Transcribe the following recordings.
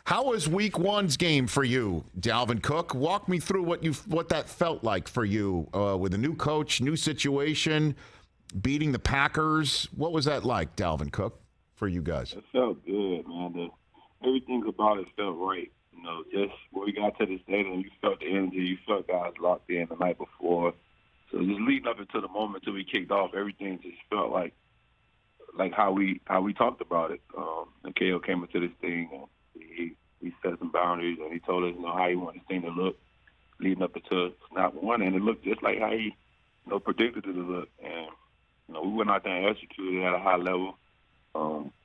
How was Week 1's game for you, Dalvin Cook? Walk me through what that felt like for you with a new coach, new situation, beating the Packers. What was that like, Dalvin Cook, for you guys? It felt good, man. Everything about it felt right. Just when we got to the stadium, you felt the energy. You felt guys locked in the night before. So just leading up until the moment till we kicked off, everything just felt like how we talked about it. And KO came into this thing and he set some boundaries and he told us how he wanted this thing to look leading up until snap one, and it looked just like how he predicted it to look. And we went out there and executed at a high level.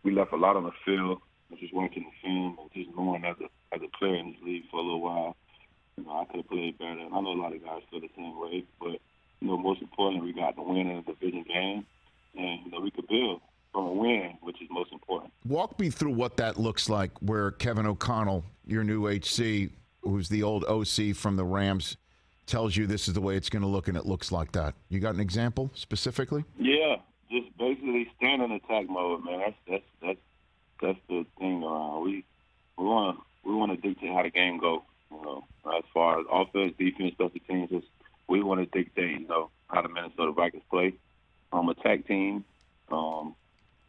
We left a lot on the field, just watching the film and just knowing as a player in this league for a little while, I could have played better. And I know a lot of guys feel the same way, but most importantly, we got the win in a division game, and we could build from a win, which is most important. Walk me through what that looks like, where Kevin O'Connell, your new HC, who's the old OC from the Rams, tells you this is the way it's going to look, and it looks like that. You got an example specifically? Yeah, just basically stand in attack mode, man. That's the thing around. We want to dictate how the game goes. As far as offense, defense, special teams, we want to dictate how the Minnesota Vikings play. Attack team,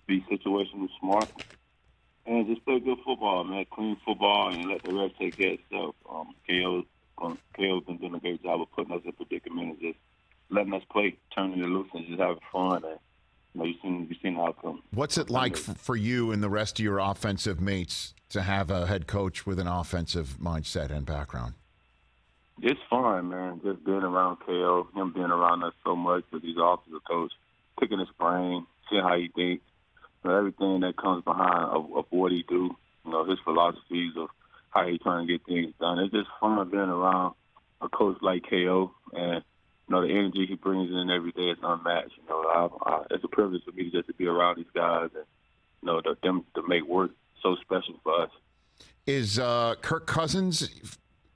be situational smart, and just play good football, man. Clean football, and let the rest take care of itself. KO's been doing a great job of putting us in predicament and just letting us play, turning it loose, and just having fun. And you've seen the outcome. What's it like for you and the rest of your offensive mates to have a head coach with an offensive mindset and background? It's fun, man. Just being around KO, him being around us so much with his offensive coach, picking his brain, seeing how he thinks, everything that comes behind of what he do, his philosophies of how he trying to get things done. It's just fun being around a coach like KO, and the energy he brings in every day is unmatched. It's a privilege for me just to be around these guys and them to make work so special for us. Is Kirk Cousins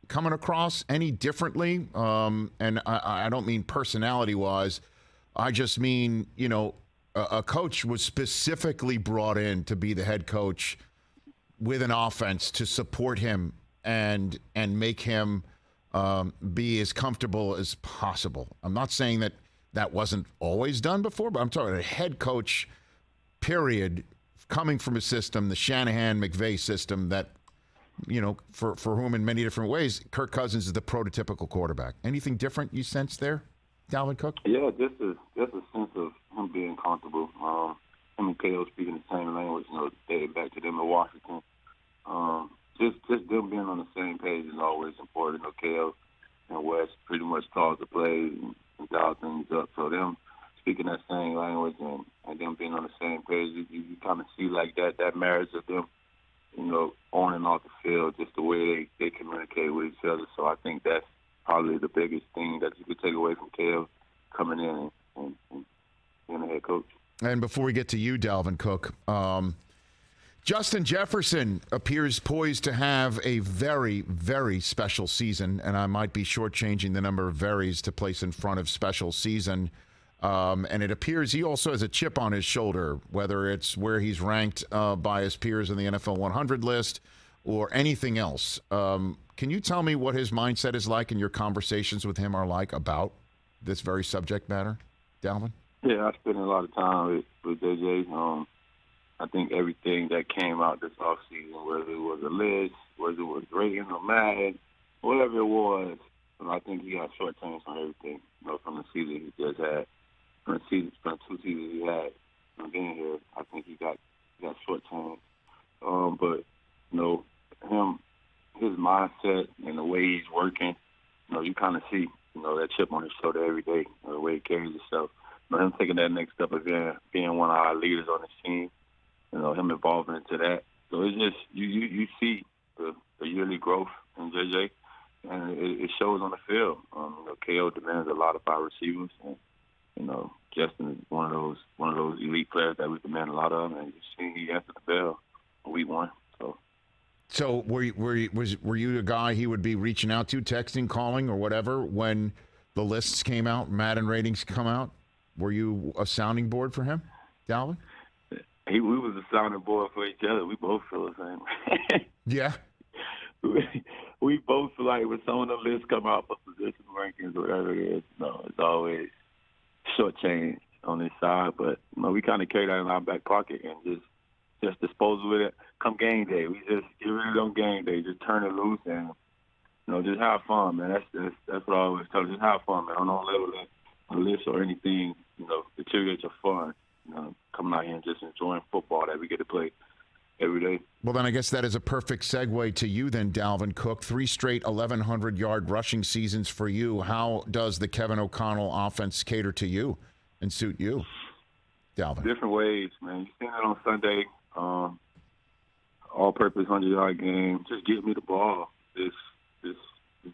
coming across any differently? And I don't mean personality-wise. I just mean, a coach was specifically brought in to be the head coach with an offense to support him and make him be as comfortable as possible. I'm not saying that wasn't always done before, but I'm talking a head coach, period, coming from a system, the Shanahan-McVay system that, for whom in many different ways, Kirk Cousins is the prototypical quarterback. Anything different you sense there, Dalvin Cook? Yeah, just a sense of him being comfortable. Him and KO speaking the same language, dating back to them in Washington. Just them being on the same page is always important. KO and West pretty much calls the plays and dial things up. So them speaking that same language and them being on the same page, you kind of see like that marriage of them, on and off the field, just the way they communicate with each other. So I think that's probably the biggest thing that you could take away from KO coming in and being a head coach. And before we get to you, Dalvin Cook, Justin Jefferson appears poised to have a very, very special season, and I might be shortchanging the number of veries to place in front of special season. And it appears he also has a chip on his shoulder, whether it's where he's ranked by his peers in the NFL 100 list or anything else. Can you tell me what his mindset is like and your conversations with him are like about this very subject matter, Dalvin? Yeah, I spent a lot of time with JJ. I think everything that came out this offseason, whether it was a list, whether it was ratings or Madden, whatever it was, I think he got short terms on everything, from the season he just had. From the 2 seasons he had being here, I think he got short terms. But, him, his mindset and the way he's working, you kind of see, that chip on his shoulder every day, the way he carries himself. Him taking that next step of being one of our leaders on the team, him evolving into that. So it's just, you see the yearly growth in JJ, and it shows on the field. KO demands a lot of our receivers, and, Justin is one of those elite players that we demand a lot of, and you see he answered the bell week 1. So were you the guy he would be reaching out to, texting, calling, or whatever when the lists came out, Madden ratings come out? Were you a sounding board for him, Dalvin? We was a sounding board for each other. We both feel the same. Yeah. we both feel like when some of the lists come out for position rankings or whatever it is, it's always shortchanged on this side. But we kind of carry that in our back pocket and just dispose of it. Come game day, we just get rid of it on game day. Just turn it loose and just have fun, man. That's what I always tell you. Just have fun, man. I don't level a list or anything, deteriorate your fun. Coming out here and just enjoying football that we get to play every day. Well, then I guess that is a perfect segue to you then, Dalvin Cook. 3 straight 1,100-yard rushing seasons for you. How does the Kevin O'Connell offense cater to you and suit you, Dalvin? Different ways, man. You seen it on Sunday, all-purpose 100-yard game. Just give me the ball. Just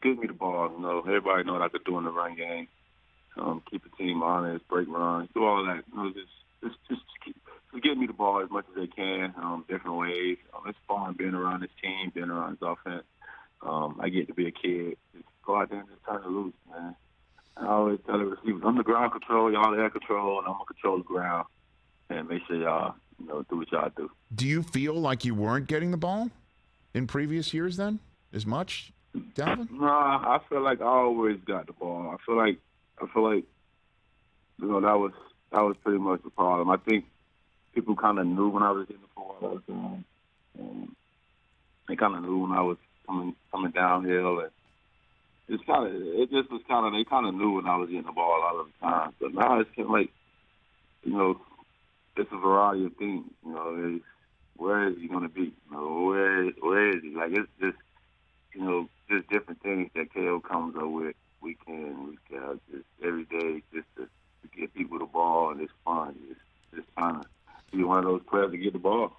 give me the ball. Everybody know what I could do in the run game. Keep the team honest, break runs, do all that. Just give me the ball as much as they can, different ways. It's fun being around this team, being around this offense. I get to be a kid. Just go out there and just turn it loose, man. I always tell the receivers, I'm the ground control, y'all air control, and I'm going to control the ground. And make sure y'all, do what y'all do. Do you feel like you weren't getting the ball in previous years then, as much, Dalvin? Nah, I feel like I always got the ball. I feel like that was pretty much the problem. I think people kind of knew when I was getting the ball all the time. And they kind of knew when I was coming downhill, and they kind of knew when I was getting the ball a lot of the time. But now it's kind of like, it's a variety of things. Where is he going to be? Where is he? Like, it's just, just different things that KO comes up with week in, week out, just every day, just to get people the ball, and it's fun. Just trying to be one of those players to get the ball.